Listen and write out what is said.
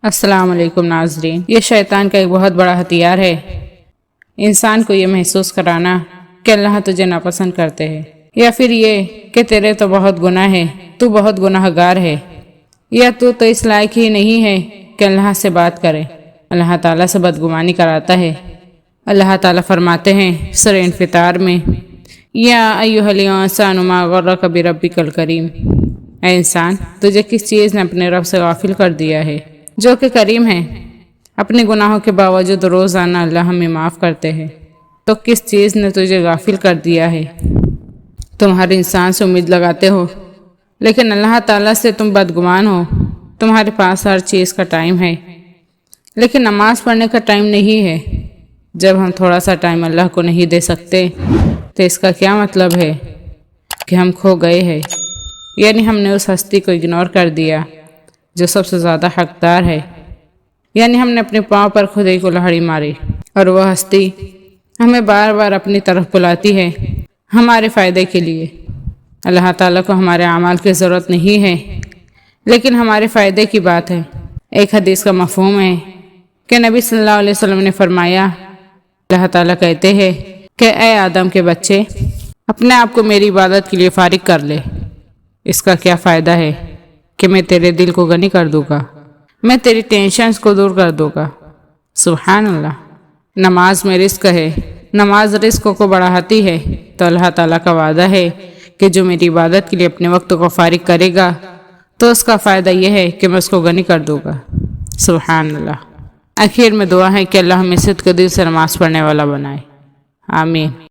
السلام علیکم ناظرین، یہ شیطان کا ایک بہت بڑا ہتھیار ہے، انسان کو یہ محسوس کرانا کہ اللہ تجھے ناپسند کرتے ہیں، یا پھر یہ کہ تیرے تو بہت گناہ ہے، تو بہت گناہ گار ہے، یا تو اس لائق ہی نہیں ہے کہ اللہ سے بات کرے۔ اللہ تعالیٰ سے بدگمانی کراتا ہے۔ اللہ تعالیٰ فرماتے ہیں سورہ انفطار میں، یا ایھا الانسان ما غرک بربک الکریم، اے انسان تجھے کس چیز نے اپنے رب سے غافل کر دیا ہے جو کہ کریم ہے۔ اپنے گناہوں کے باوجود روزانہ اللہ ہمیں معاف کرتے ہیں، تو کس چیز نے تجھے غافل کر دیا ہے؟ تم ہر انسان سے امید لگاتے ہو، لیکن اللہ تعالیٰ سے تم بدگمان ہو۔ تمہارے پاس ہر چیز کا ٹائم ہے، لیکن نماز پڑھنے کا ٹائم نہیں ہے۔ جب ہم تھوڑا سا ٹائم اللہ کو نہیں دے سکتے تو اس کا کیا مطلب ہے؟ کہ ہم کھو گئے ہیں، یعنی ہم نے اس ہستی کو اگنور کر دیا جو سب سے زیادہ حقدار ہے، یعنی ہم نے اپنے پاؤں پر خود ہی کو لہڑی ماری، اور وہ ہستی ہمیں بار بار اپنی طرف بلاتی ہے ہمارے فائدے کے لیے۔ اللہ تعالیٰ کو ہمارے اعمال کی ضرورت نہیں ہے، لیکن ہمارے فائدے کی بات ہے۔ ایک حدیث کا مفہوم ہے کہ نبی صلی اللہ علیہ وسلم نے فرمایا، اللہ تعالیٰ کہتے ہیں کہ اے آدم کے بچے، اپنے آپ کو میری عبادت کے لیے فارغ کر لے۔ اس کا کیا فائدہ ہے کہ میں تیرے دل کو غنی کر دوں گا، میں تیری ٹینشنز کو دور کر دوں گا۔ سبحان اللہ۔ نماز میں رزق ہے، نماز رزق کو بڑھاتی ہے، تو اللہ تعالیٰ کا وعدہ ہے کہ جو میری عبادت کے لیے اپنے وقت کو فارغ کرے گا تو اس کا فائدہ یہ ہے کہ میں اس کو غنی کر دوں گا۔ سبحان اللہ۔ آخر میں دعا ہے کہ اللہ ہمیں صدق دل سے نماز پڑھنے والا بنائے۔ آمین۔